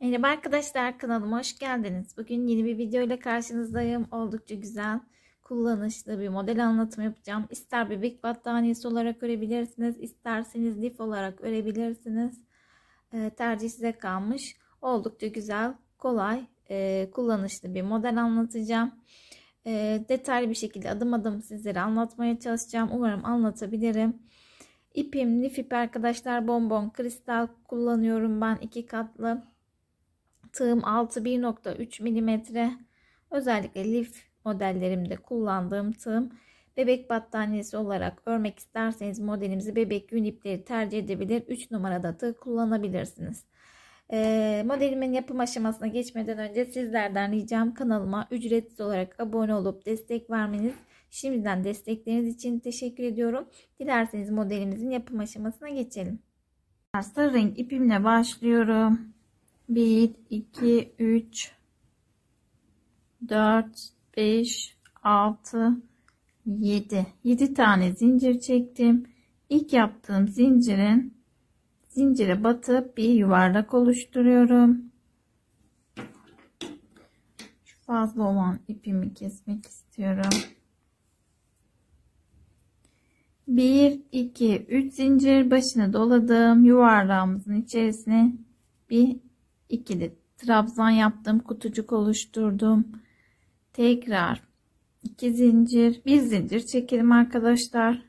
Merhaba arkadaşlar, kanalıma hoş geldiniz. Bugün yeni bir video ile karşınızdayım. Oldukça güzel, kullanışlı bir model anlatımı yapacağım. İster bebek battaniyesi olarak örebilirsiniz, isterseniz lif olarak örebilirsiniz. Tercih size kalmış. Oldukça güzel, kolay, kullanışlı bir model anlatacağım. Detaylı bir şekilde adım adım sizlere anlatmaya çalışacağım. Umarım anlatabilirim. İpim lif ip arkadaşlar, bonbon kristal kullanıyorum ben, 2 katlı. Tığım 6 1.3 milimetre. Özellikle lif modellerimde kullandığım tığım. Bebek battaniyesi olarak örmek isterseniz modelimizi bebek yün ipleri tercih edebilir. 3 numarada tığ kullanabilirsiniz. Modelimin yapım aşamasına geçmeden önce sizlerden ricam kanalıma ücretsiz olarak abone olup destek vermeniz. Şimdiden destekleriniz için teşekkür ediyorum. Dilerseniz modelimizin yapım aşamasına geçelim. Sarı renk ipimle başlıyorum. 1, 2, 3, 4, 5, 6, 7. 7 tane zincir çektim. İlk yaptığım zincire batıp bir yuvarlak oluşturuyorum. Şu fazla olan ipimi kesmek istiyorum. 1, 2, 3 zincir başını doladım. Yuvarlağımızın içerisine bir ikili trabzan yaptım, kutucuk oluşturdum. Tekrar 2 zincir, bir zincir çekelim arkadaşlar.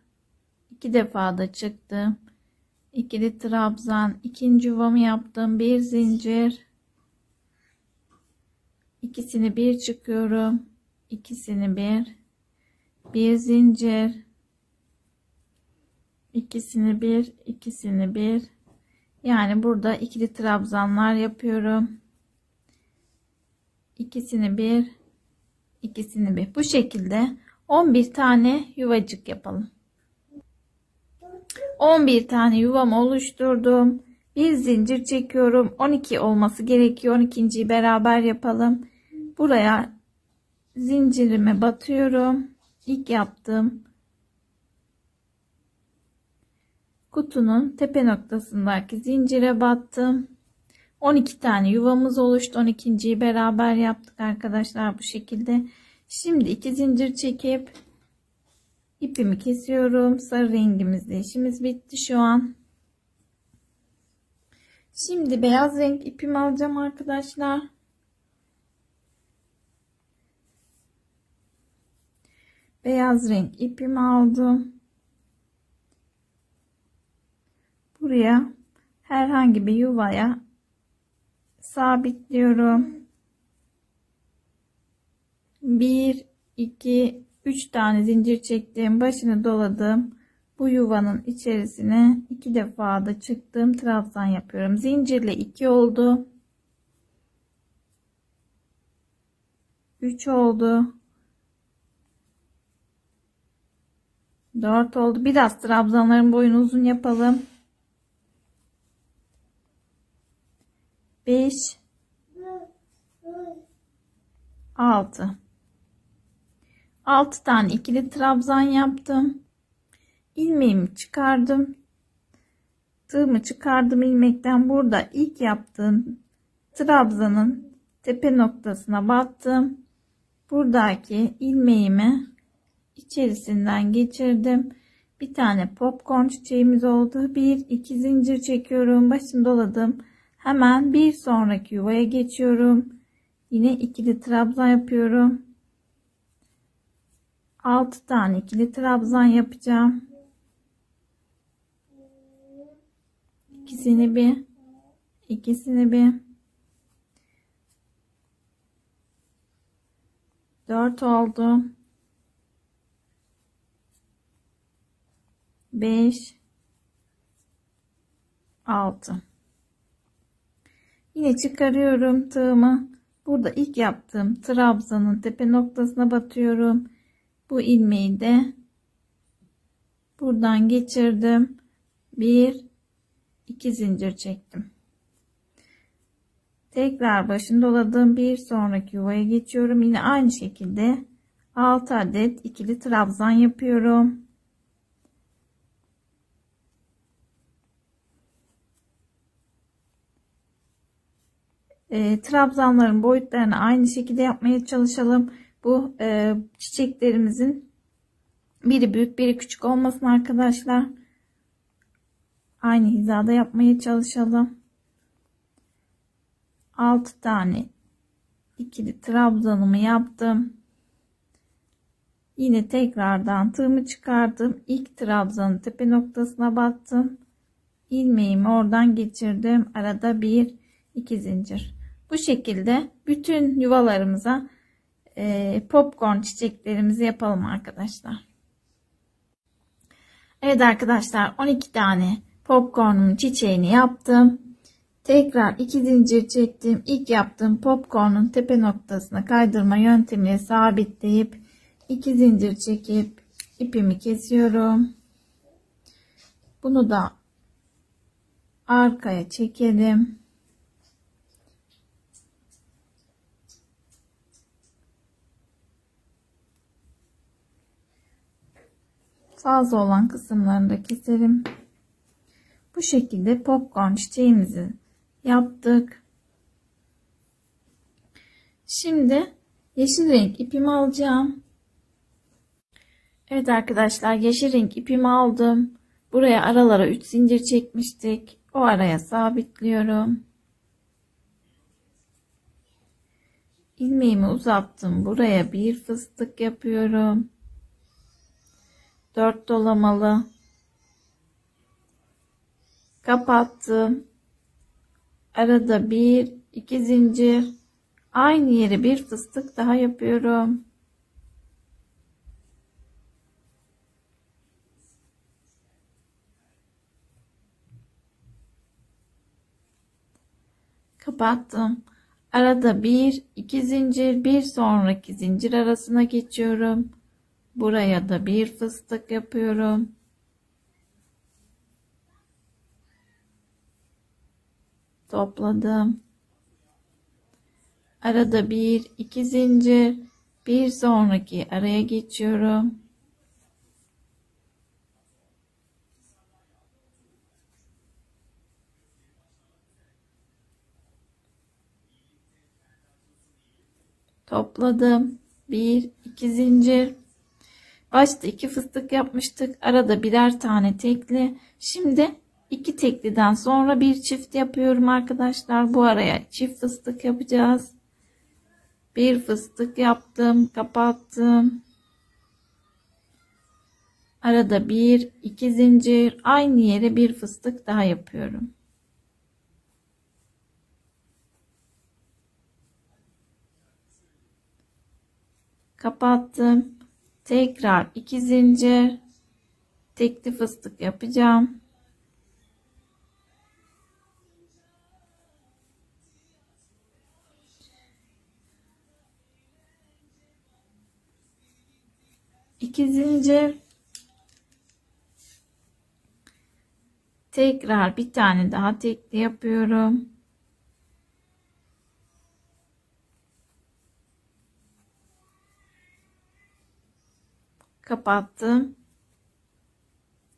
2 defa da çıktım. İkili trabzan, ikinci yuvamı yaptım, bir zincir. İkisini bir çıkıyorum. İkisini bir zincir. İkisini bir. Yani burada ikili trabzanlar yapıyorum. İkisini bir. Bu şekilde 11 tane yuvacık yapalım. 11 tane yuvamı oluşturdum. Bir zincir çekiyorum. 12 olması gerekiyor. 12.'yi beraber yapalım. Buraya zincirime batıyorum. İlk yaptığım kutunun tepe noktasındaki zincire battım. 12 tane yuvamız oluştu. 12.'yi beraber yaptık arkadaşlar, bu şekilde. Şimdi 2 zincir çekip ipimi kesiyorum. Sarı rengimizde işimiz bitti şu an. Şimdi beyaz renk ipimi alacağım arkadaşlar. Beyaz renk ipimi aldım. Buraya herhangi bir yuvaya sabitliyorum. 1, 2, 3 tane zincir çektim. Başını doladım. Bu yuvanın içerisine 2 defa da çıktım. Trabzan yapıyorum. Zincirle 2 oldu. 3 oldu. 4 oldu. Biraz trabzanların boyunu uzun yapalım. 5, 6. 6 tane ikili trabzan yaptım. İlmeğimi çıkardım. Tığımı çıkardım ilmekten. Burada ilk yaptığım trabzanın tepe noktasına battım. Buradaki ilmeğimi içerisinden geçirdim. Bir tane popcorn çiçeğimiz oldu. 1, 2 zincir çekiyorum. Başını doladım. Hemen bir sonraki yuvaya geçiyorum. Yine ikili trabzan yapıyorum. 6 tane ikili trabzan yapacağım. İkisini bir. 4 oldu. 5, 6. Yine çıkarıyorum tığımı. Burada ilk yaptığım trabzanın tepe noktasına batıyorum. Bu ilmeği de buradan geçirdim. 1, 2 zincir çektim. Tekrar başını doladım. Bir sonraki yuvaya geçiyorum. Yine aynı şekilde 6 adet ikili trabzan yapıyorum. Trabzanların boyutlarını aynı şekilde yapmaya çalışalım. Bu çiçeklerimizin biri büyük biri küçük olmasın arkadaşlar. Aynı hizada yapmaya çalışalım. 6 tane ikili trabzanımı yaptım. Yine tekrardan tığımı çıkardım. İlk trabzanın tepe noktasına battım. İlmeğimi oradan geçirdim. Arada bir iki zincir. Bu şekilde bütün yuvalarımıza popcorn çiçeklerimizi yapalım arkadaşlar. Evet arkadaşlar, 12 tane popcornun çiçeğini yaptım. Tekrar 2 zincir çektim. İlk yaptığım popcornun tepe noktasına kaydırma yöntemiyle sabitleyip 2 zincir çekip ipimi kesiyorum. Bunu da arkaya çekelim. Fazla olan kısımlarını da keselim. Bu şekilde popcorn çiçeğimizi yaptık. Şimdi yeşil renk ipimi alacağım. Evet arkadaşlar, yeşil renk ipimi aldım. Buraya aralara 3 zincir çekmiştik. O araya sabitliyorum. İlmeğimi uzattım. Buraya bir fıstık yapıyorum. 4 dolamalı. Kapattım. Arada bir iki zincir. Aynı yere bir fıstık daha yapıyorum. Kapattım. Arada bir iki zincir, bir sonraki zincir arasına geçiyorum. Buraya da bir fıstık yapıyorum. Topladım. Arada bir iki zincir, bir sonraki araya geçiyorum. Topladım. Bir iki zincir. Başta 2 fıstık yapmıştık. Arada birer tane tekli. Şimdi 2 tekliden sonra bir çift yapıyorum arkadaşlar. Bu araya çift fıstık yapacağız. Bir fıstık yaptım. Kapattım. Arada bir iki zincir. Aynı yere bir fıstık daha yapıyorum. Kapattım. Tekrar 2 zincir. Tekli fıstık yapacağım. İki zincir. Tekrar bir tane daha tekli yapıyorum. Kapattım.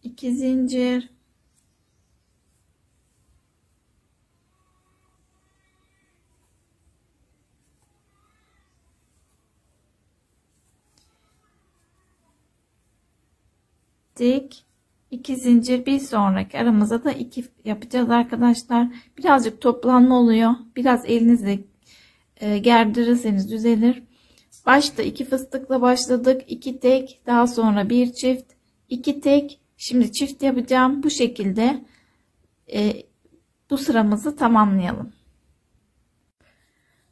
2 zincir. Tek 2 zincir, bir sonraki aramıza da 2 yapacağız arkadaşlar. Birazcık toplanma oluyor. Biraz elinizle gerdirirseniz düzelir. Başta 2 fıstıkla başladık. 2 tek, daha sonra bir çift, 2 tek. Şimdi çift yapacağım. Bu şekilde bu sıramızı tamamlayalım.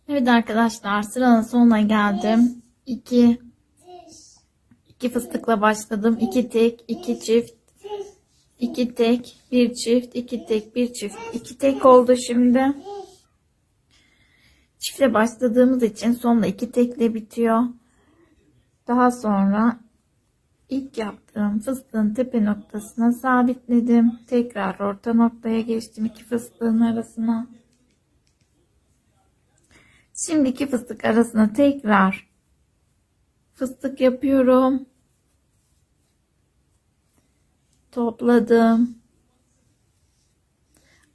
Evet arkadaşlar, sıranın sonuna geldim. 2 fıstıkla başladım. 2 tek, 2 çift, 2 tek, bir çift, 2 tek, bir çift, 2 tek oldu şimdi. Çiftle başladığımız için sonunda 2 tekle bitiyor. Daha sonra ilk yaptığım fıstığın tepe noktasına sabitledim. Tekrar orta noktaya geçtim 2 fıstığın arasına. Şimdi 2 fıstık arasına tekrar fıstık yapıyorum. Topladım.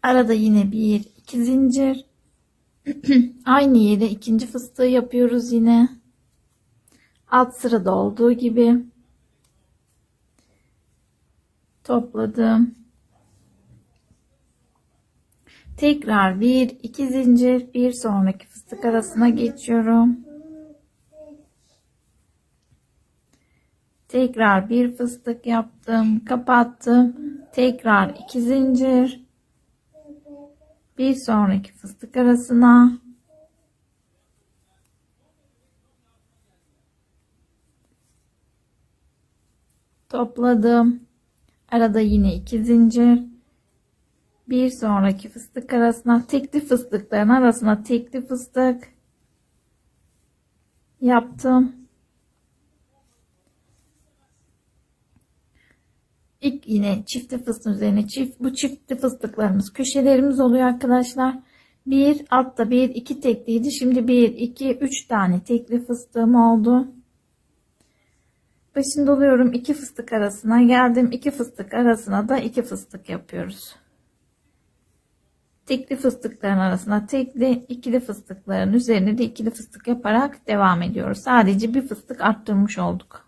Arada yine bir iki zincir. Aynı yere ikinci fıstığı yapıyoruz yine. Alt sırada olduğu gibi. Topladım. Tekrar 1-2 zincir, bir sonraki fıstık arasına geçiyorum. Tekrar bir fıstık yaptım, kapattım. Tekrar 2 zincir. Bir sonraki fıstık arasına. Topladım. Arada yine 2 zincir. Bir sonraki fıstık arasına, tekli fıstıkların arasına tekli fıstık yaptım. İlk yine çiftli fıstığın üzerine bu çiftli fıstıklarımız köşelerimiz oluyor arkadaşlar. Bir altta 1-2 tekliydi. Şimdi 1-2-3 tane tekli fıstığım oldu. Başını doluyorum. 2 fıstık arasına geldim. 2 fıstık arasına da 2 fıstık yapıyoruz. Tekli fıstıkların arasına tekli, ikili fıstıkların üzerine de ikili fıstık yaparak devam ediyoruz. Sadece bir fıstık arttırmış olduk.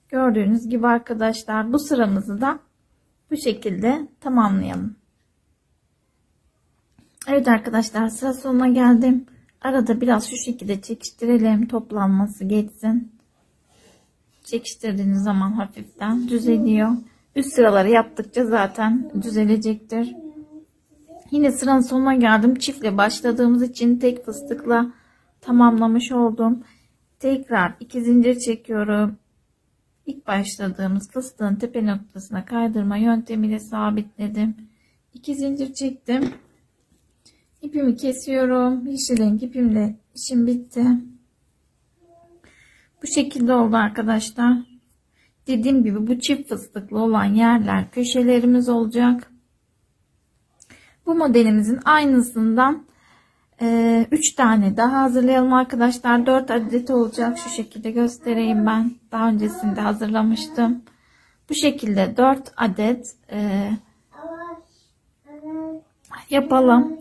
Gördüğünüz gibi arkadaşlar bu sıramızı da bu şekilde tamamlayalım. Evet arkadaşlar, sıra sonuna geldim. Arada biraz şu şekilde çekiştirelim, toplanması geçsin. Çekiştirdiğiniz zaman hafiften düzeliyor. Üst sıraları yaptıkça zaten düzelecektir. Yine sıranın sonuna geldim. Çiftle başladığımız için tek fıstıkla tamamlamış oldum. Tekrar 2 zincir çekiyorum. İlk başladığımız fıstığın tepe noktasına kaydırma yöntemiyle sabitledim. 2 zincir çektim. İpimi kesiyorum. Yeşil renk ipimle işim bitti. Bu şekilde oldu arkadaşlar. Dediğim gibi bu çift fıstıklı olan yerler köşelerimiz olacak. Bu modelimizin aynısından 3 tane daha hazırlayalım arkadaşlar. 4 adet olacak. Şu şekilde göstereyim ben. Daha öncesinde hazırlamıştım. Bu şekilde 4 adet yapalım.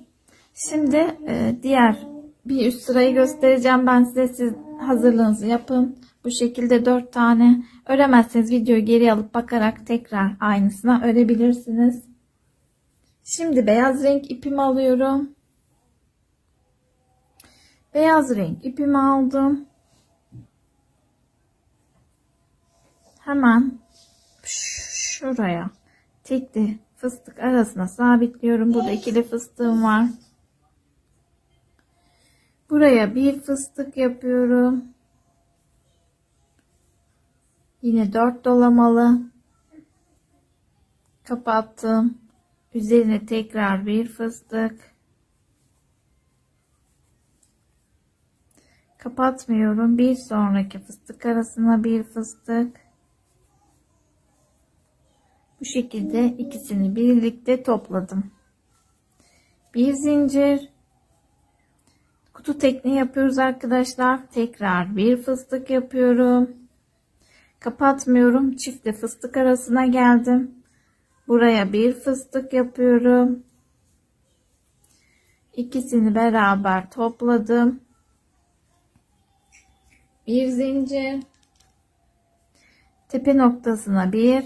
Şimdi diğer bir üst sırayı göstereceğim ben size. Siz hazırlığınızı yapın. Bu şekilde 4 tane. Öremezseniz videoyu geri alıp bakarak tekrar aynısına örebilirsiniz. Şimdi beyaz renk ipimi alıyorum. Beyaz renk ipimi aldım. Hemen şuraya tekli fıstık arasına sabitliyorum. Burada ikili fıstığım var. Buraya bir fıstık yapıyorum. Yine 4 dolamalı. Kapattım. Üzerine tekrar bir fıstık. Kapatmıyorum. Bir sonraki fıstık arasına bir fıstık. Bu şekilde ikisini birlikte topladım. Bir zincir. Kutu tekniği yapıyoruz arkadaşlar. Tekrar bir fıstık yapıyorum. Kapatmıyorum. Çiftle fıstık arasına geldim. Buraya bir fıstık yapıyorum. İkisini beraber topladım. Bir zincir. Tepe noktasına bir.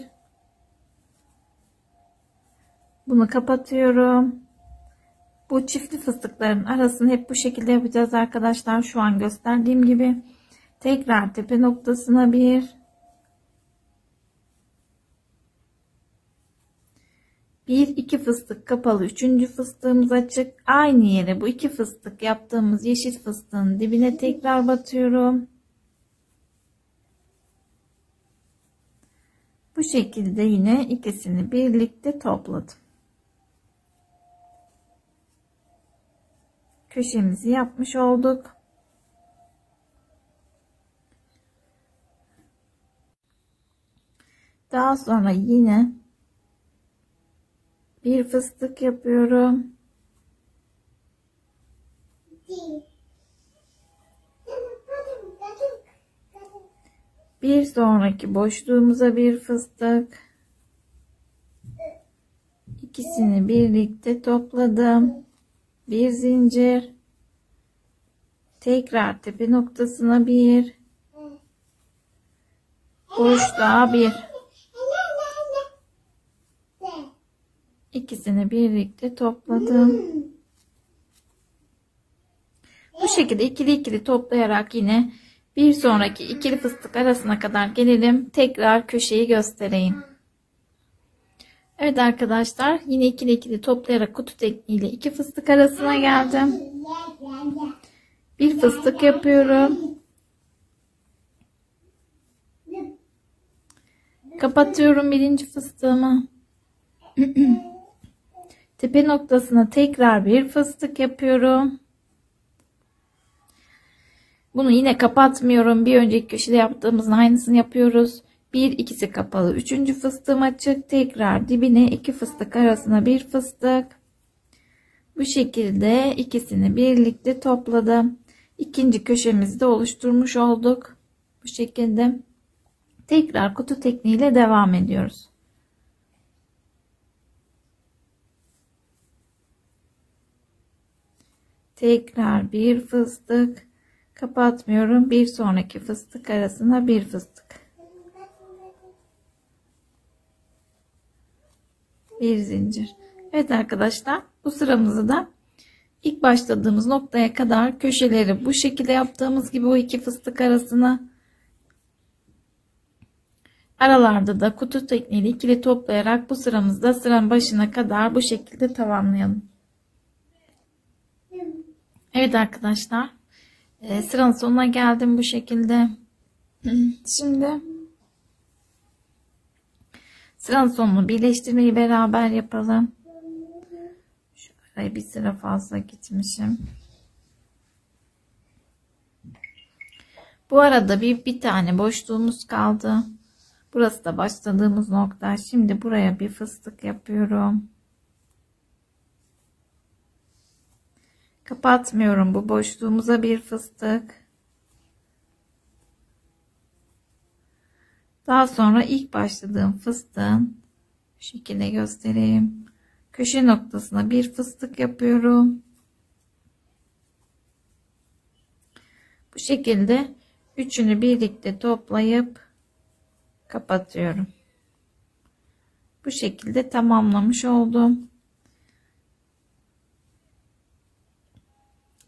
Bunu kapatıyorum. Bu çiftli fıstıkların arasını hep bu şekilde yapacağız arkadaşlar. Şu an gösterdiğim gibi. Tekrar tepe noktasına bir. Bir iki fıstık kapalı. Üçüncü fıstığımız açık. Aynı yere bu iki fıstık yaptığımız yeşil fıstığın dibine tekrar batıyorum. Bu şekilde yine ikisini birlikte topladım. Köşemizi yapmış olduk. Daha sonra yine bir fıstık yapıyorum. Bir sonraki boşluğumuza bir fıstık. İkisini birlikte topladım. Bir zincir. Tekrar tepe noktasına bir. Boşluğa bir. İkisini birlikte topladım. Bu şekilde ikili ikili toplayarak yine bir sonraki ikili fıstık arasına kadar gelelim. Tekrar köşeyi göstereyim. Evet arkadaşlar, yine ikili ikili toplayarak kutu tekniğiyle iki fıstık arasına geldim. Bir fıstık yapıyorum. Kapatıyorum birinci fıstığımı. Tepe noktasına tekrar bir fıstık yapıyorum. Bunu yine kapatmıyorum. Bir önceki köşede yaptığımızın aynısını yapıyoruz. Bir ikisi kapalı. Üçüncü fıstığım açık. Tekrar dibine iki fıstık arasına bir fıstık. Bu şekilde ikisini birlikte topladım. İkinci köşemizi de oluşturmuş olduk. Bu şekilde tekrar kutu tekniğiyle devam ediyoruz. Tekrar bir fıstık. Kapatmıyorum. Bir sonraki fıstık arasına bir fıstık. Bir zincir. Evet arkadaşlar, bu sıramızı da ilk başladığımız noktaya kadar köşeleri bu şekilde yaptığımız gibi o iki fıstık arasına, aralarda da kutu tekniğiyle ikili toplayarak bu sıramızda sıranın başına kadar bu şekilde tamamlayalım. Evet arkadaşlar, sıranın sonuna geldim bu şekilde. Şimdi sıranın sonunu birleştirmeyi beraber yapalım. Şuraya bir sıra fazla gitmişim. Bu arada bir tane boşluğumuz kaldı. Burası da başladığımız nokta. Şimdi buraya bir fıstık yapıyorum. Kapatmıyorum. Bu boşluğumuza bir fıstık. Daha sonra ilk başladığım fıstığın, bu şekilde göstereyim, köşe noktasına bir fıstık yapıyorum. Bu şekilde üçünü birlikte toplayıp kapatıyorum. Bu şekilde tamamlamış oldum.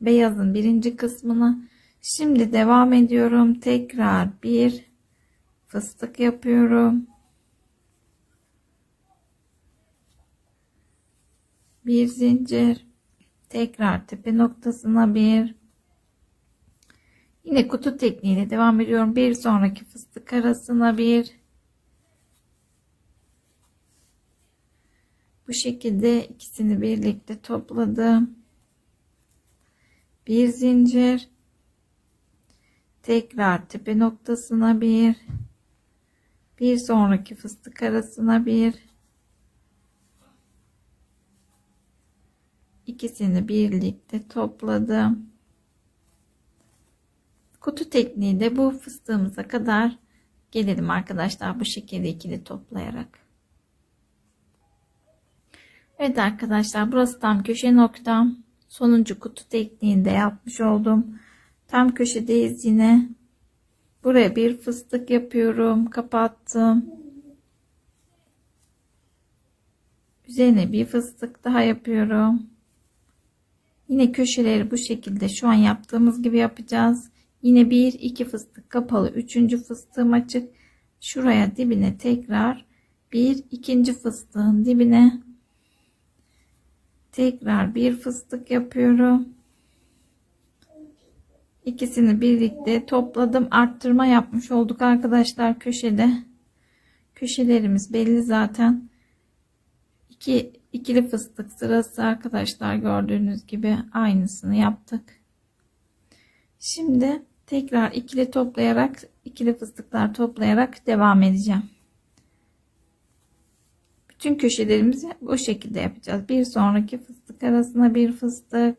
Beyazın birinci kısmını. Şimdi devam ediyorum. Tekrar bir fıstık yapıyorum. Bir zincir. Tekrar tepe noktasına bir. Yine kutu tekniğiyle devam ediyorum. Bir sonraki fıstık arasına bir. Bu şekilde ikisini birlikte topladım. Bir zincir. Tekrar tepe noktasına bir. Bir sonraki fıstık arasına bir. İkisini birlikte topladım. Kutu tekniği de bu fıstığımıza kadar gelelim arkadaşlar, bu şekilde ikili toplayarak. Evet arkadaşlar, burası tam köşe noktam. Sonuncu kutu tekniğinde yapmış oldum. Tam köşedeyiz yine. Buraya bir fıstık yapıyorum. Kapattım. Üzerine bir fıstık daha yapıyorum. Yine köşeleri bu şekilde şu an yaptığımız gibi yapacağız. Yine bir iki fıstık kapalı. Üçüncü fıstığım açık. Şuraya dibine tekrar bir ikinci fıstığın dibine tekrar bir fıstık yapıyorum. İkisini birlikte topladım. Arttırma yapmış olduk arkadaşlar köşede. Köşelerimiz belli zaten. İkili fıstık sırası arkadaşlar, gördüğünüz gibi aynısını yaptık. Şimdi tekrar ikili toplayarak, ikili fıstıklar toplayarak devam edeceğim. Bütün köşelerimizi bu şekilde yapacağız. Bir sonraki fıstık arasına bir fıstık.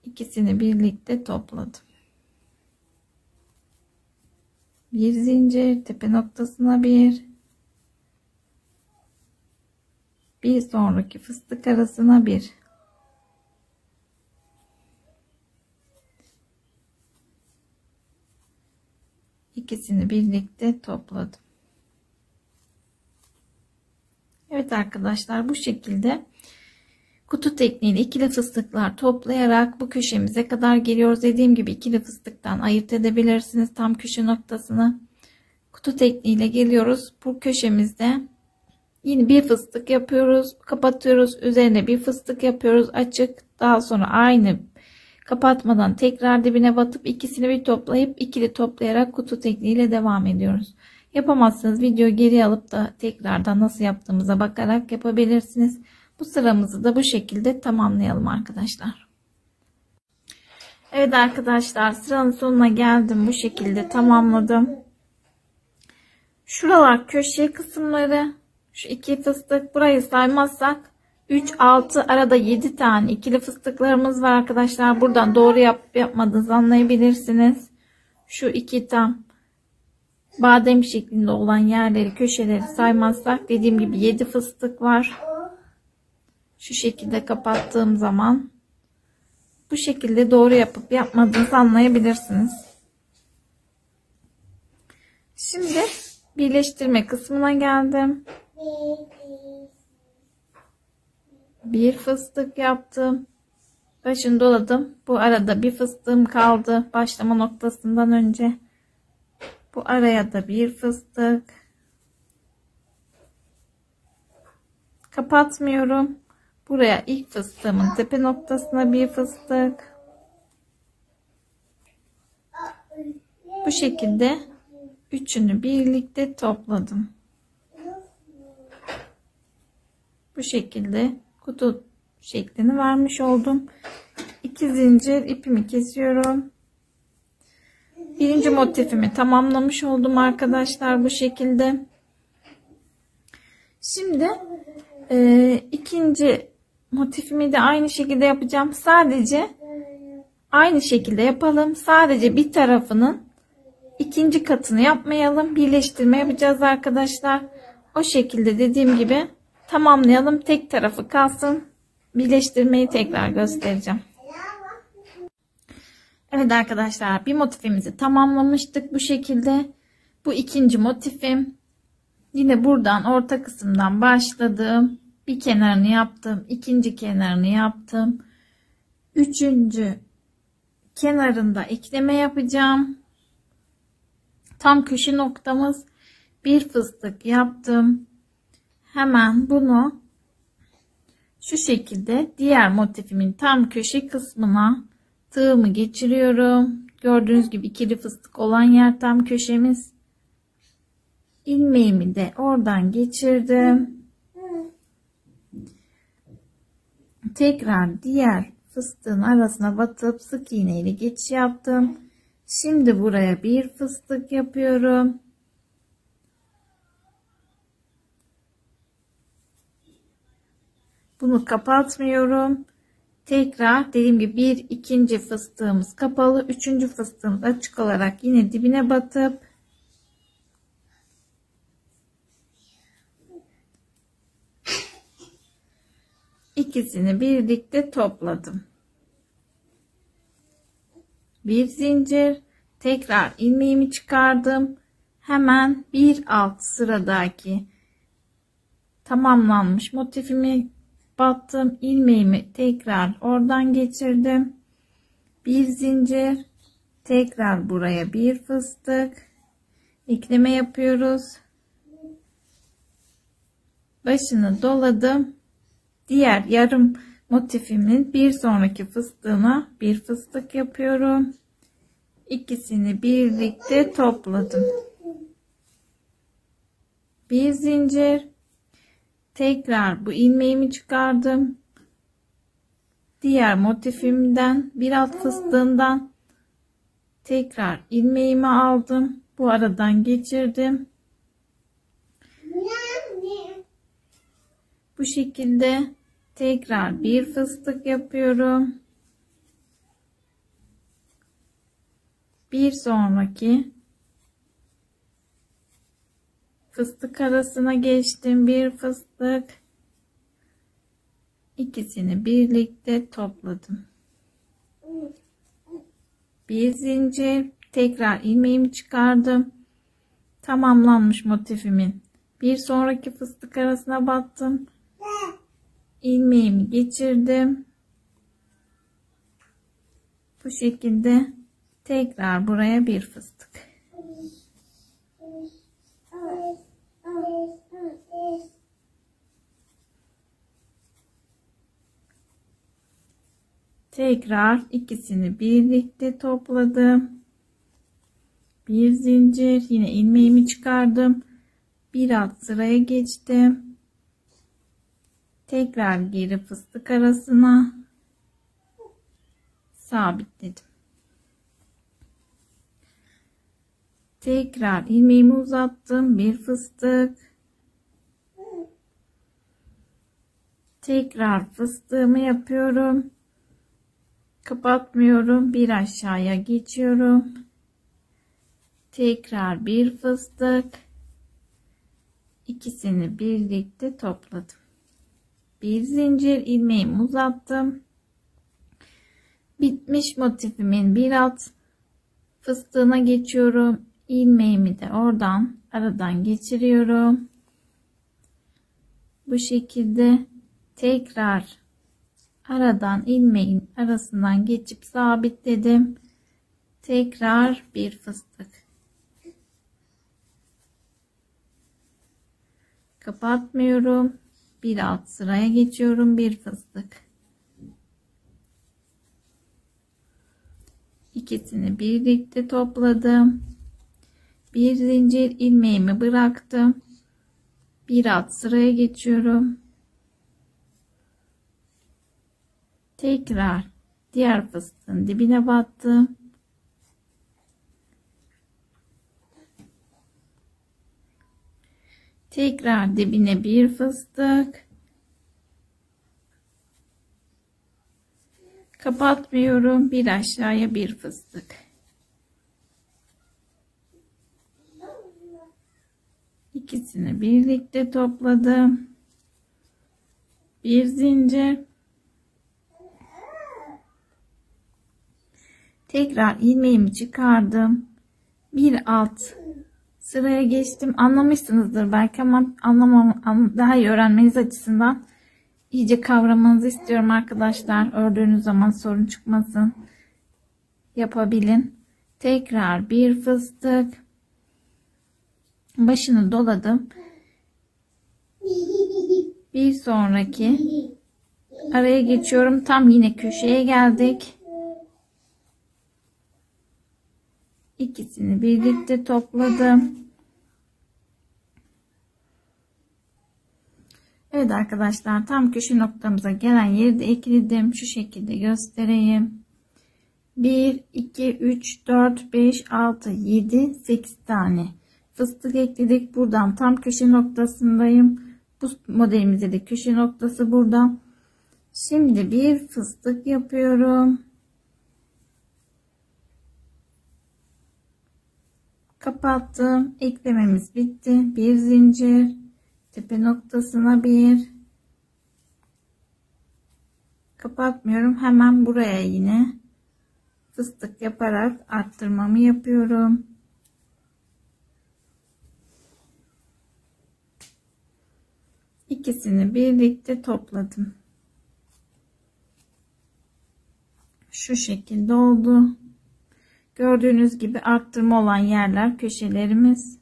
İkisini birlikte topladım. Bir zincir, tepe noktasına bir sonraki fıstık arasına bir. İkisini birlikte topladım. Evet arkadaşlar, bu şekilde kutu tekniğiyle ikili fıstıklar toplayarak bu köşemize kadar geliyoruz. Dediğim gibi ikili fıstıktan ayırt edebilirsiniz tam köşe noktasını. Kutu tekniğiyle geliyoruz. Bu köşemizde yine bir fıstık yapıyoruz, kapatıyoruz, üzerine bir fıstık yapıyoruz açık. Daha sonra aynı kapatmadan tekrar dibine batıp ikisini bir toplayıp ikili toplayarak kutu tekniğiyle devam ediyoruz. Yapamazsanız videoyu geri alıp da tekrardan nasıl yaptığımıza bakarak yapabilirsiniz. Bu sıramızı da bu şekilde tamamlayalım arkadaşlar. Evet arkadaşlar, sıranın sonuna geldim. Bu şekilde tamamladım. Şuralar köşe kısımları, şu iki fıstık, burayı saymazsak 3, 6, arada 7 tane ikili fıstıklarımız var arkadaşlar. Buradan doğru yapmadığınızı anlayabilirsiniz. Şu iki tam badem şeklinde olan yerleri, köşeleri saymazsak dediğim gibi 7 fıstık var. Şu şekilde kapattığım zaman bu şekilde doğru yapıp yapmadığınızı anlayabilirsiniz. Şimdi birleştirme kısmına geldim. Bir fıstık yaptım. Başını doladım. Bu arada bir fıstığım kaldı başlama noktasından önce. Bu araya da bir fıstık. Kapatmıyorum. Buraya ilk fıstığımın tepe noktasına bir fıstık. Bu şekilde üçünü birlikte topladım. Bu şekilde kutu şeklini vermiş oldum. 2 zincir ipimi kesiyorum. Birinci motifimi tamamlamış oldum arkadaşlar bu şekilde. Şimdi ikinci motifimi de aynı şekilde yapacağım. Sadece aynı şekilde yapalım. Sadece bir tarafının ikinci katını yapmayalım. Birleştirme yapacağız arkadaşlar. O şekilde dediğim gibi tamamlayalım. Tek tarafı kalsın. Birleştirmeyi tekrar göstereceğim. Evet arkadaşlar, bir motifimizi tamamlamıştık bu şekilde. Bu ikinci motifim. Yine buradan orta kısımdan başladım. Bir kenarını yaptım. İkinci kenarını yaptım. Üçüncü kenarında ekleme yapacağım. Tam köşe noktamız, bir fıstık yaptım. Hemen bunu şu şekilde diğer motifimin tam köşe kısmına tığımı geçiriyorum. Gördüğünüz gibi ikili fıstık olan yer tam köşemiz. İlmeğimi de oradan geçirdim. Tekrar diğer fıstığın arasına batıp sık iğne ile geçiş yaptım. Şimdi buraya bir fıstık yapıyorum. Bunu kapatmıyorum. Tekrar dediğim gibi bir ikinci fıstığımız kapalı, üçüncü fıstığımız açık olarak yine dibine batıp ikisini birlikte topladım. Bir zincir, tekrar ilmeğimi çıkardım. Hemen bir alt sıradaki tamamlanmış motifimi battım. İlmeğimi tekrar oradan geçirdim. Bir zincir, tekrar buraya bir fıstık, ekleme yapıyoruz. Başını doladım. Diğer yarım motifimin bir sonraki fıstığına bir fıstık yapıyorum. İkisini birlikte topladım. Bir zincir, tekrar bu ilmeğimi çıkardım. Diğer motifimden bir alt fıstığından tekrar ilmeğimi aldım. Bu aradan geçirdim. Bu şekilde tekrar bir fıstık yapıyorum. Bir sonraki Fıstık arasına geçtim. Bir fıstık. İkisini birlikte topladım. Bir zincir. Tekrar ilmeğimi çıkardım. Tamamlanmış motifimin bir sonraki fıstık arasına battım. İlmeğimi geçirdim. Bu şekilde tekrar buraya bir fıstık. Tekrar ikisini birlikte topladım. Bir zincir, yine ilmeğimi çıkardım. Bir alt sıraya geçtim. Tekrar geri fıstık arasına sabitledim. Tekrar ilmeğimi uzattım. Bir fıstık. Tekrar fıstığımı yapıyorum. Kapatmıyorum. Bir aşağıya geçiyorum. Tekrar bir fıstık. İkisini birlikte topladım. Bir zincir, ilmeğimi uzattım. Bitmiş motifimin bir alt fıstığına geçiyorum. İlmeğimi de oradan aradan geçiriyorum. Bu şekilde tekrar aradan ilmeğin arasından geçip sabitledim. Tekrar bir fıstık. Kapatmıyorum. Bir alt sıraya geçiyorum. Bir fıstık. İkisini birlikte topladım. Bir zincir, ilmeğimi bıraktım. Bir alt sıraya geçiyorum. Tekrar diğer fıstığın dibine battım. Tekrar dibine bir fıstık. Kapatmıyorum. Bir aşağıya bir fıstık. İkisini birlikte topladım. Bir zincir. Tekrar ilmeğimi çıkardım. Bir alt sıraya geçtim. Anlamışsınızdır belki ama daha iyi öğrenmeniz açısından iyice kavramanızı istiyorum arkadaşlar. Ördüğünüz zaman sorun çıkmasın. Yapabilin. Tekrar bir fıstık. Başını doladım. Bir sonraki araya geçiyorum. Tam yine köşeye geldik. İkisini birlikte topladım. Evet arkadaşlar, tam köşe noktamıza gelen yeri de ekledim. Şu şekilde göstereyim. 1, 2, 3, 4, 5, 6, 7, 8 tane fıstık ekledik. Buradan tam köşe noktasındayım. Bu modelimizde de köşe noktası burada. Şimdi bir fıstık yapıyorum. Kapattım. Eklememiz bitti. Bir zincir. Tepe noktasına bir. Kapatmıyorum. Hemen buraya yine fıstık yaparak arttırmamı yapıyorum. İkisini birlikte topladım. Şu şekilde oldu. Gördüğünüz gibi arttırma olan yerler köşelerimiz.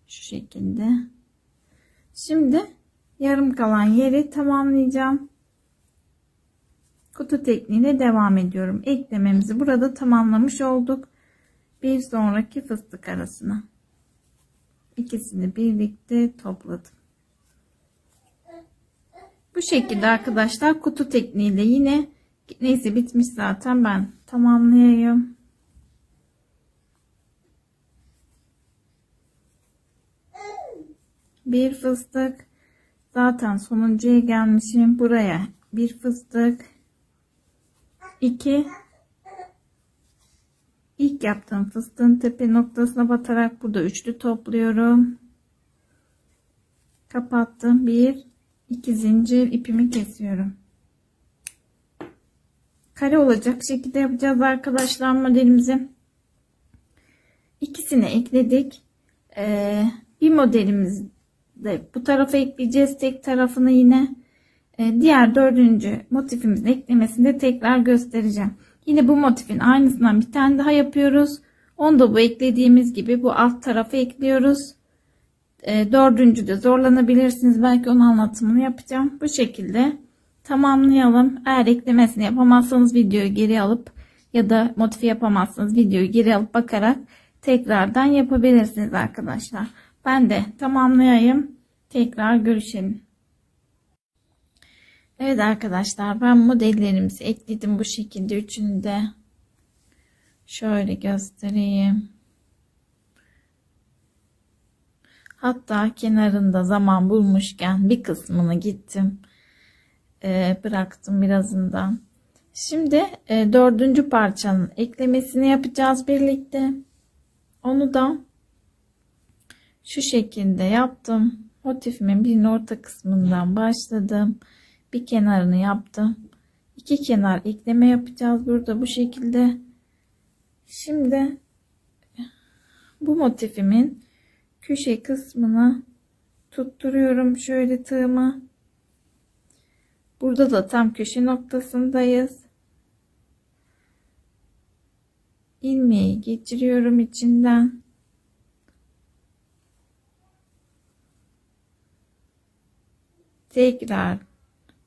Şu şekilde. Şimdi yarım kalan yeri tamamlayacağım. Kutu tekniğiyle devam ediyorum. Eklememizi burada tamamlamış olduk. Bir sonraki fıstık arasına. İkisini birlikte topladım. Bu şekilde arkadaşlar, kutu tekniğiyle yine neyse bitmiş zaten, ben tamamlayayım. Bir fıstık. Zaten sonuncuya gelmişim. Buraya bir fıstık. 2 ilk yaptığım fıstığın tepe noktasına batarak burada üçlü topluyorum. Kapattım. 1-2 zincir ipimi kesiyorum. Kare olacak şekilde yapacağız arkadaşlar modelimizi. İkisini ekledik. Bir modelimizde bu tarafa ekleyeceğiz. Tek tarafını yine diğer dördüncü motifimizin eklemesinde tekrar göstereceğim. Yine bu motifin aynısından bir tane daha yapıyoruz. Onu da bu eklediğimiz gibi bu alt tarafa ekliyoruz. Dördüncüde zorlanabilirsiniz. Belki onun anlatımını yapacağım. Bu şekilde tamamlayalım. Eğer eklemesini yapamazsanız videoyu geri alıp ya da motifi yapamazsanız videoyu geri alıp bakarak tekrardan yapabilirsiniz arkadaşlar. Ben de tamamlayayım. Tekrar görüşelim. Evet arkadaşlar, ben modellerimizi ekledim bu şekilde, üçünü de şöyle göstereyim. Hatta kenarında zaman bulmuşken bir kısmını gittim bıraktım birazından. Şimdi dördüncü parçanın eklemesini yapacağız birlikte. Onu da şu şekilde yaptım. Motifimin birinin orta kısmından başladım. Bir kenarını yaptım. İki kenar ekleme yapacağız burada bu şekilde. Şimdi bu motifimin köşe kısmını tutturuyorum şöyle tığımı. Burada da tam köşe noktasındayız. İlmeği geçiriyorum içinden. Tekrar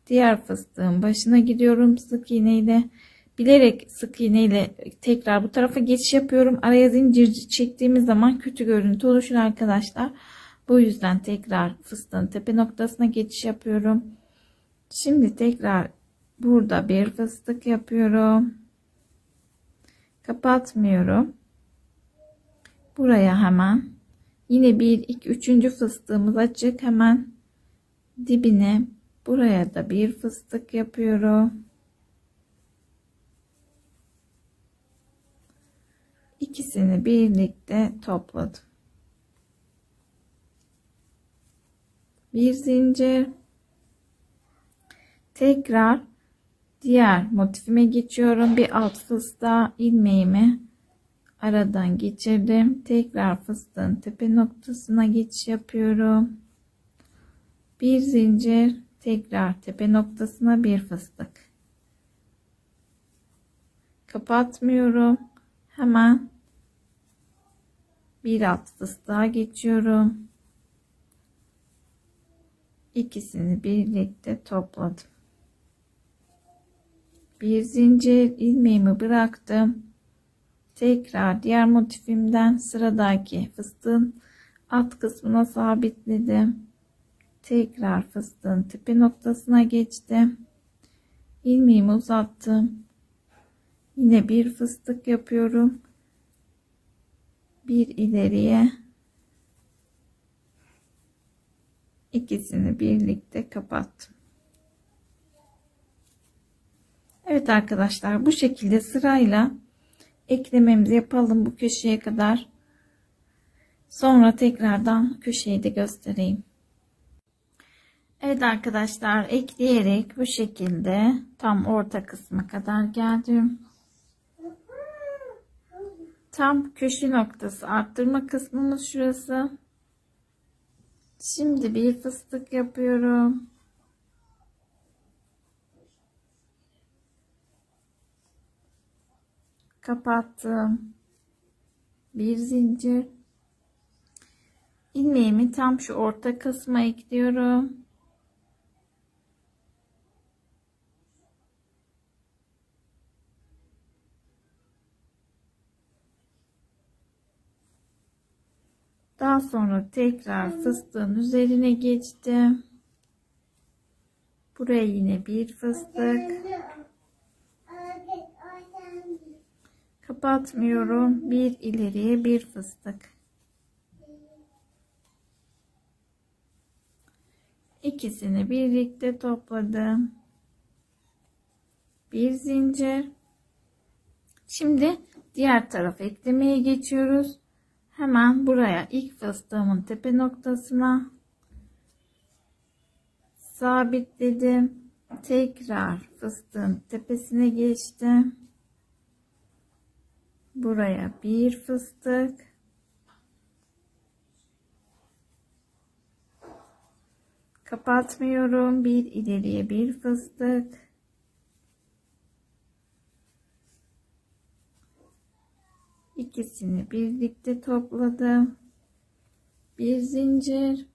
diğer fıstığın başına gidiyorum sık iğneyle. Bilerek sık iğneyle tekrar bu tarafa geçiş yapıyorum. Araya zincir çektiğimiz zaman kötü görüntü oluşur arkadaşlar. Bu yüzden tekrar fıstığın tepe noktasına geçiş yapıyorum. Şimdi tekrar burada bir fıstık yapıyorum. Kapatmıyorum. Buraya hemen yine 1 2 3. fıstığımız açık, hemen dibine buraya da bir fıstık yapıyorum. İkisini birlikte topladım. Bir zincir. Tekrar diğer motifime geçiyorum. Bir alt fıstığa ilmeğimi aradan geçirdim. Tekrar fıstığın tepe noktasına geçiş yapıyorum. Bir zincir, tekrar tepe noktasına bir fıstık. Kapatmıyorum. Hemen bir alt fıstığa geçiyorum. İkisini birlikte topladım. Bir zincir, ilmeğimi bıraktım. Tekrar diğer motifimden sıradaki fıstığın alt kısmına sabitledim. Tekrar fıstığın tepe noktasına geçtim. İlmeğimi uzattım. Yine bir fıstık yapıyorum. Bir ileriye. İkisini birlikte kapattım. Evet arkadaşlar, bu şekilde sırayla eklememizi yapalım bu köşeye kadar. Sonra tekrardan köşeyi de göstereyim. Evet arkadaşlar, ekleyerek bu şekilde tam orta kısma kadar geldim. Tam köşe noktası arttırma kısmımız şurası. Şimdi bir fıstık yapıyorum. Kapattım. Bir zincir. İlmeğimi tam şu orta kısma ekliyorum. Daha sonra tekrar fıstığın üzerine geçtim. Buraya yine bir fıstık. Kapatmıyorum. Bir ileriye bir fıstık. İkisini birlikte topladım. Bir zincir. Şimdi Diğer tarafa eklemeye geçiyoruz. Hemen buraya ilk fıstığımın tepe noktasına sabitledim. Tekrar fıstığın tepesine geçtim. Buraya bir fıstık. Kapatmıyorum. Bir ileriye bir fıstık. İkisini birlikte topladım. Bir zincir.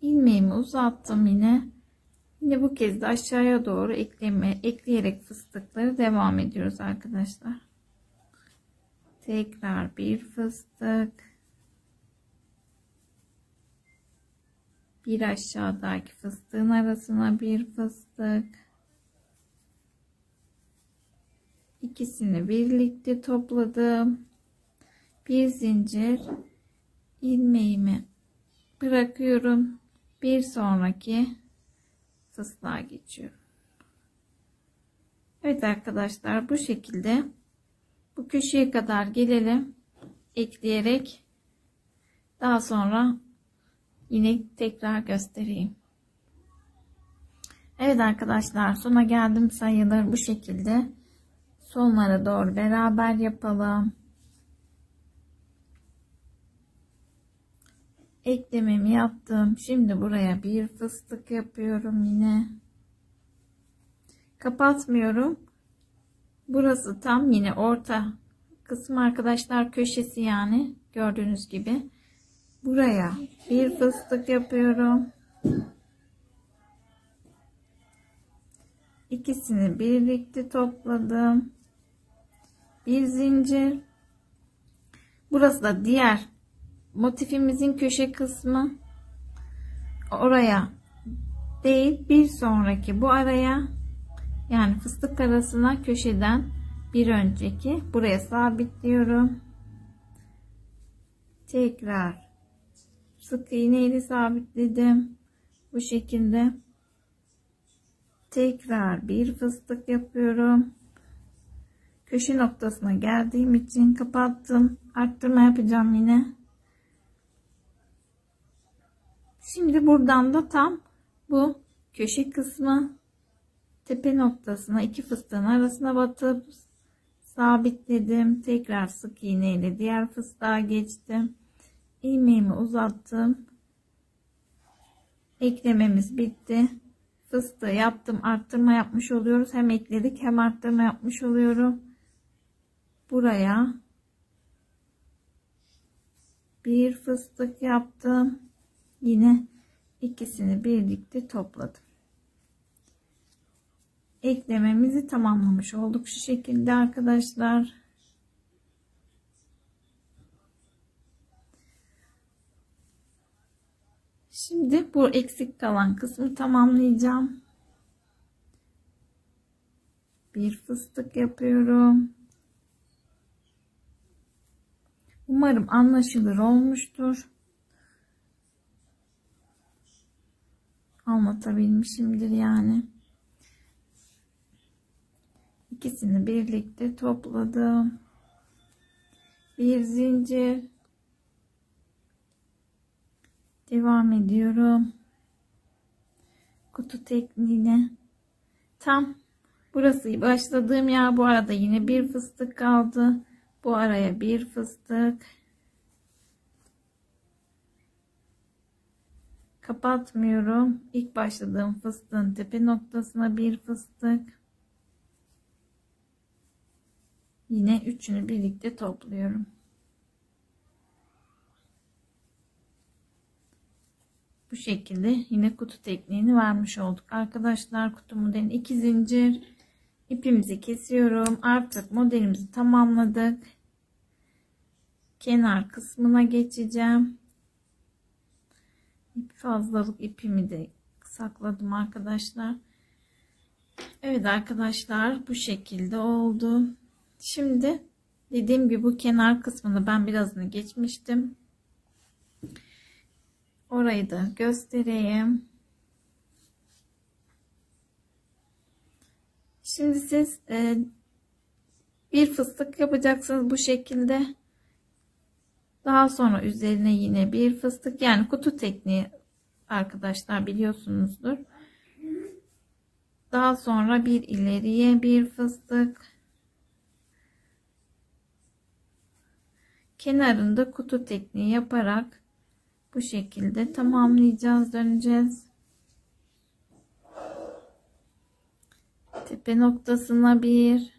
İlmeğimi uzattım yine. Yine bu kez de aşağıya doğru ekleyerek fıstıkları devam ediyoruz arkadaşlar. Tekrar bir fıstık. Bir aşağıdaki fıstığın arasına bir fıstık. İkisini birlikte topladım. Bir zincir. İlmeğimi bırakıyorum. Bir sonraki fıstığa geçiyorum. Evet arkadaşlar, bu şekilde bu köşeye kadar gelelim ekleyerek, daha sonra yine tekrar göstereyim. Evet arkadaşlar, sona geldim sayılır. Bu şekilde sonlara doğru beraber yapalım. Eklememi yaptım. Şimdi buraya bir fıstık yapıyorum yine. Kapatmıyorum. Burası tam yine orta kısmı arkadaşlar, köşesi yani, gördüğünüz gibi. Buraya bir fıstık yapıyorum. İkisini birlikte topladım. Bir zincir. Burası da diğer motifimizin köşe kısmı. Oraya değil, bir sonraki bu araya, yani fıstık arasına köşeden bir önceki buraya sabitliyorum. Tekrar sık iğne ile sabitledim. Bu şekilde tekrar bir fıstık yapıyorum. Köşe noktasına geldiğim için kapattım. Arttırma yapacağım yine. Şimdi buradan da tam bu köşe kısmı tepe noktasına iki fıstığın arasına batıp sabitledim. Tekrar sık iğne ile diğer fıstığa geçtim. İlmeğimi uzattım. Eklememiz bitti. Fıstığı yaptım. Arttırma yapmış oluyoruz. Hem ekledik hem arttırma yapmış oluyorum. Buraya bir fıstık yaptım. Yine ikisini birlikte topladım. Eklememizi tamamlamış olduk şu şekilde arkadaşlar. Şimdi bu eksik kalan kısmı tamamlayacağım. Bir fıstık yapıyorum. Umarım anlaşılır olmuştur. Anlatabilmişimdir yani. İkisini birlikte topladım. Bir zincir. Devam ediyorum. Kutu tekniğine. Tam burası başladığım yer, bu arada yine bir fıstık kaldı. Bu araya bir fıstık. Kapatmıyorum. İlk başladığım fıstığın tepe noktasına bir fıstık. Yine üçünü birlikte topluyorum. Bu şekilde yine kutu tekniğini vermiş olduk arkadaşlar. Kutu modelini 2 zincir ipimizi kesiyorum. Artık modelimizi tamamladık. Kenar kısmına geçeceğim. Fazlalık ipimi de sakladım arkadaşlar. Evet arkadaşlar, bu şekilde oldu. Şimdi dediğim gibi bu kenar kısmını ben birazını geçmiştim. Orayı da göstereyim. Şimdi siz Bir fıstık yapacaksınız bu şekilde. Daha sonra üzerine yine bir fıstık, yani kutu tekniği arkadaşlar, biliyorsunuzdur. Daha sonra bir ileriye bir fıstık. Kenarında kutu tekniği yaparak bu şekilde tamamlayacağız, döneceğiz. Tepe noktasına bir,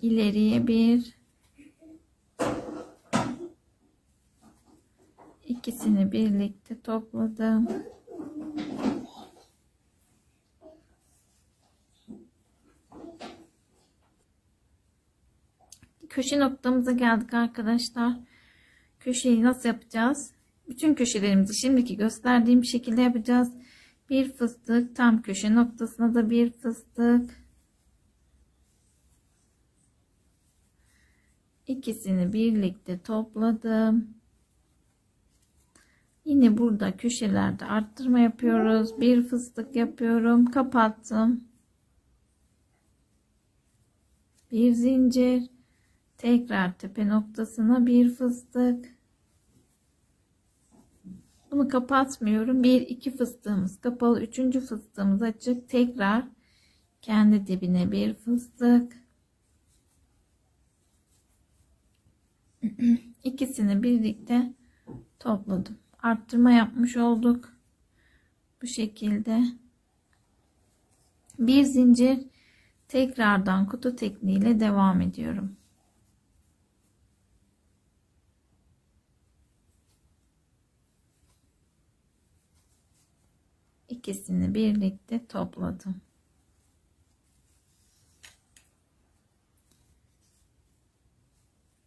ileriye bir, ikisini birlikte topladım. Köşe noktamıza geldik arkadaşlar. Köşeyi nasıl yapacağız? Bütün köşelerimizi şimdiki gösterdiğim şekilde yapacağız. Bir fıstık, tam köşe noktasına da bir fıstık. İkisini birlikte topladım. Yine burada köşelerde arttırma yapıyoruz. Bir fıstık yapıyorum. Kapattım. Bir zincir. Tekrar tepe noktasına bir fıstık. Bunu kapatmıyorum. Bir iki fıstığımız kapalı. Üçüncü fıstığımız açık. Tekrar kendi dibine bir fıstık. İkisini birlikte topladım. Arttırma yapmış olduk. Bu şekilde. Bir zincir. Tekrardan kutu tekniğiyle devam ediyorum. İkisini birlikte topladım.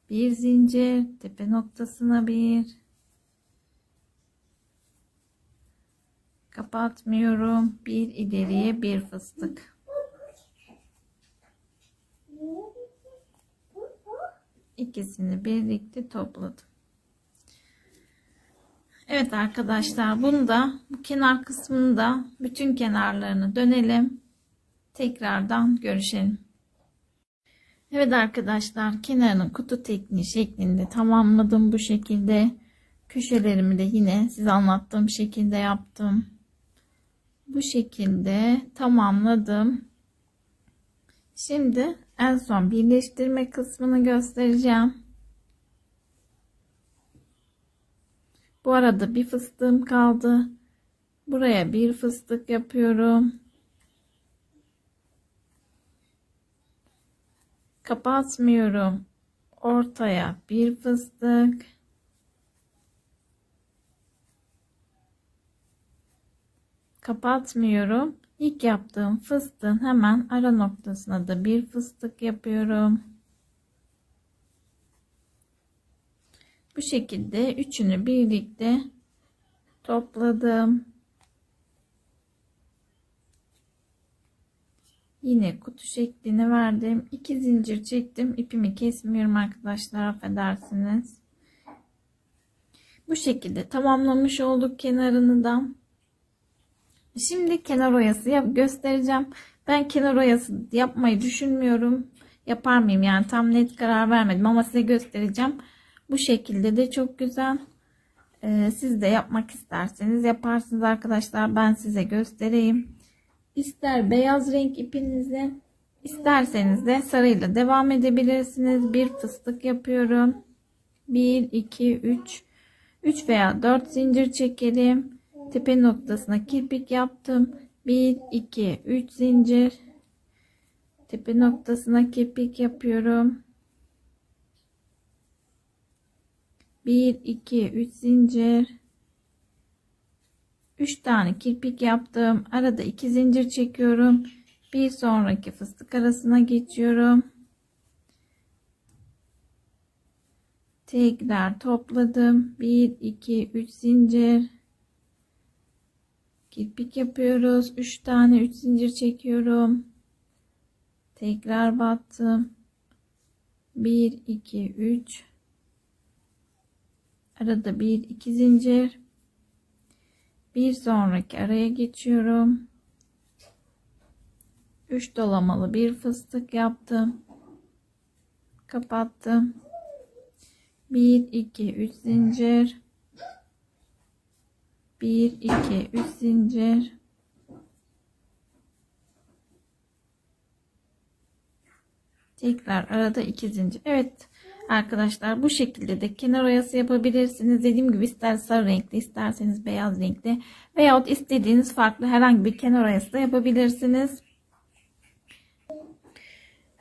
Bir zincir, tepe noktasına bir, kapatmıyorum. Bir ileriye bir fıstık. İkisini birlikte topladım. Evet arkadaşlar, bunu da bu kenar kısmını da bütün kenarlarını dönelim. Tekrardan görüşelim. Evet arkadaşlar, kenarının kutu tekniği şeklinde tamamladım bu şekilde. Köşelerimi de yine size anlattığım şekilde yaptım. Bu şekilde tamamladım. Şimdi en son birleştirme kısmını göstereceğim. Bu arada bir fıstığım kaldı. Buraya bir fıstık yapıyorum. Kapatmıyorum. Ortaya bir fıstık. Kapatmıyorum. İlk yaptığım fıstığın hemen ara noktasına da bir fıstık yapıyorum. Bu şekilde üçünü birlikte topladım. Yine kutu şeklini verdim. 2 zincir çektim. İpimi kesmiyorum arkadaşlar, affedersiniz. Bu şekilde tamamlamış olduk kenarını da. Şimdi kenar oyası göstereceğim. Ben kenar oyası yapmayı düşünmüyorum. Yapar mıyım yani, tam net karar vermedim ama size göstereceğim. Bu şekilde de çok güzel. Siz de yapmak isterseniz yaparsınız arkadaşlar. Ben size göstereyim. İster beyaz renk ipinizle, isterseniz de sarıyla devam edebilirsiniz. Bir fıstık yapıyorum. 1 2 3 veya 4 zincir çekelim. Tepe noktasına kirpik yaptım. 1 2 3 zincir. Tepe noktasına kirpik yapıyorum. 1 2 3 zincir. 3 tane kirpik yaptım. Arada 2 zincir çekiyorum. Bir sonraki fıstık arasına geçiyorum. Tekrar topladım. 1 2 3 zincir. Kirpik yapıyoruz. 3 tane 3 zincir çekiyorum. Tekrar battım. 1 2 3. Arada 1 2 zincir. Bir sonraki araya geçiyorum. 3 dolamalı bir fıstık yaptım. Kapattım. 1 2 3 zincir. 1 2 3 zincir. Tekrar arada 2 zincir. Evet arkadaşlar, bu şekilde de kenar oyası yapabilirsiniz. Dediğim gibi ister sarı renkli, isterseniz beyaz renkli veyahut istediğiniz farklı herhangi bir kenar oyası da yapabilirsiniz.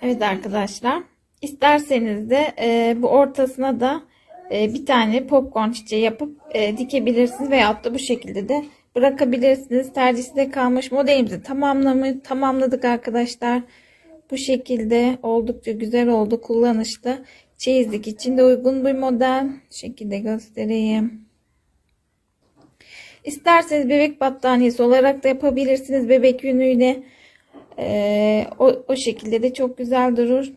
Evet arkadaşlar, isterseniz de bu ortasına da bir tane popcorn çiçeği yapıp dikebilirsiniz veyahut da bu şekilde de bırakabilirsiniz. Tercih size kalmış. Modelimizi tamamladık arkadaşlar. Bu şekilde oldukça güzel oldu. Kullanışlı. Çeyizlik için de uygun bir model. Şu şekilde göstereyim. İsterseniz bebek battaniyesi olarak da yapabilirsiniz. Bebek yünüyle. O şekilde de çok güzel durur.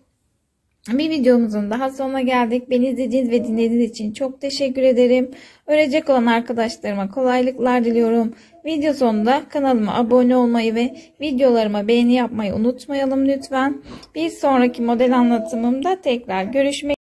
Bir videomuzun daha sonuna geldik. Beni izlediğiniz ve dinlediğiniz için çok teşekkür ederim. Örecek olan arkadaşlarıma kolaylıklar diliyorum. Video sonunda kanalıma abone olmayı ve videolarıma beğeni yapmayı unutmayalım lütfen. Bir sonraki model anlatımımda tekrar görüşmek üzere.